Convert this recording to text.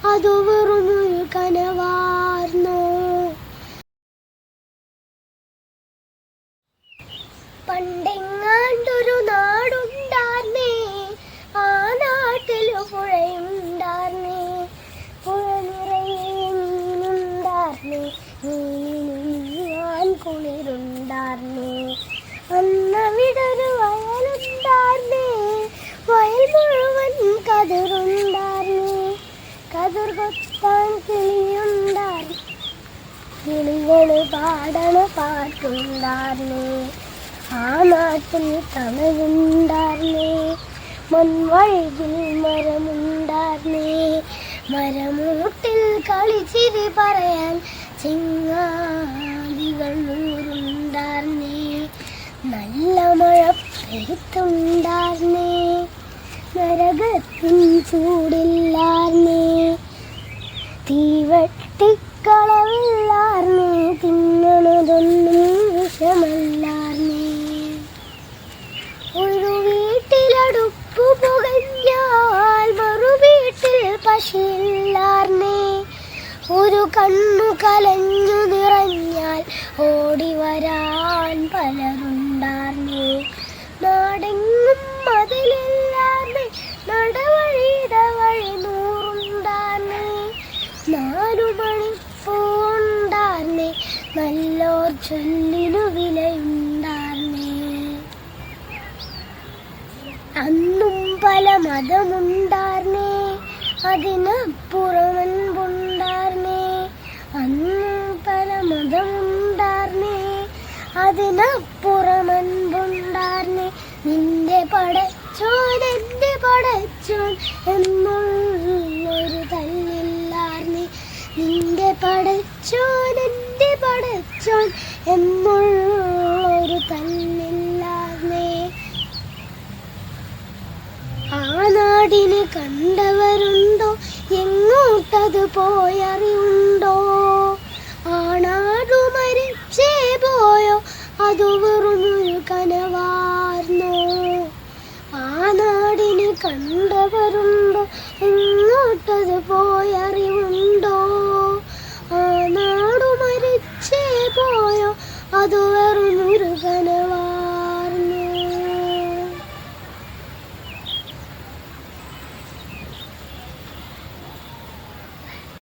അതു വെറുമൊരു കനവാർന്നോ. പണ്ടെങ്ങാണ്ടൊരു നാടുണ്ടാർന്നേ, ആ നാട്ടില് പുഴയുണ്ടാർന്നേ, പുഴ നിറയെ മീനുണ്ടാർന്നേ, മീനിനുണ്ണാൻ കുളിരുണ്ടാർന്നേ. അന്നവിടൊരു വയലുണ്ടാർന്നേ, വയൽ മുഴുവൻ കതിറുണ്ടാർന്നേ, കതിർ കൊത്താൻ കിളിയുണ്ടാർന്നേ, കിളികള് പാടണ പാട്ടുണ്ടാർന്നേ. ആ നാട്ടിൽ തണലുണ്ടാർന്നേ, മൺവഴിയിൽ മരമുണ്ടാർന്നേ, മരമൂട്ടിൽ കളിച്ചിരി പറയാൻ ചിങ്ങാതികൾ നൂറുണ്ടാർന്നേ. നല്ല മഴ പെയ്ത്തുണ്ടാർന്നേ, നരകത്തിൻ ചൂടില്ലാർന്നേ, തീവട്ടിക്കളവില്ലാർന്നേ, തിന്നണതൊന്നും വിഷമല്ലാർന്നേ. ഒരു വീട്ടിലടുപ്പു പുകഞ്ഞാൽ മറു വീട്ടിൽ പശിയില്ലാർന്നേ, ഒരു കണ്ണു കലഞ്ഞു നിറഞ്ഞാൽ ഓടി വരാൻ പലരുണ്ടാർന്നേ. നാടെങ്ങും മതിലില്ലാർന്നേ, നടവഴിയിടവഴി നൂറുണ്ടാർന്നേ, 4 മണിപ്പൂണ്ടാർന്നേ, നല്ലോർ ചൊല്ലിനു വിലയുണ്ടാർന്നേ. അന്നും പല മതമുണ്ടാർന്നേ, അതിനപ്പുറമൻപുണ്ടാർന്നേ, അന്നും പല മതമുണ്ടാർന്നേ, അതിനപ്പുറമൻപുണ്ടാർന്നേ. നിന്റെ പടച്ചോൻ എൻ്റെ പടച്ചോൻ എന്നുള്ളൊരു തല്ലില്ലാർന്നേ, നിന്റെ പടച്ചോൻ എൻ്റെ പടച്ചോൻ എന്നുള്ളൊരു തല്ലില്ലാർന്നേ. ആ നാടിന് കണ്ടവരുണ്ടോ, എങ്ങോട്ടത് പോയറിവുണ്ടോ? ആ നാടു മരിച്ചേ പോയോ, അതു വെറുമൊരു കനവാർന്നോ. ആ നാടിന് കണ്ടവരുണ്ടോ, എങ്ങോട്ടത് പോയറിവുണ്ടോ? ആ നാടു മരിച്ചേ പോയോ, അതു വെറുമൊരു കന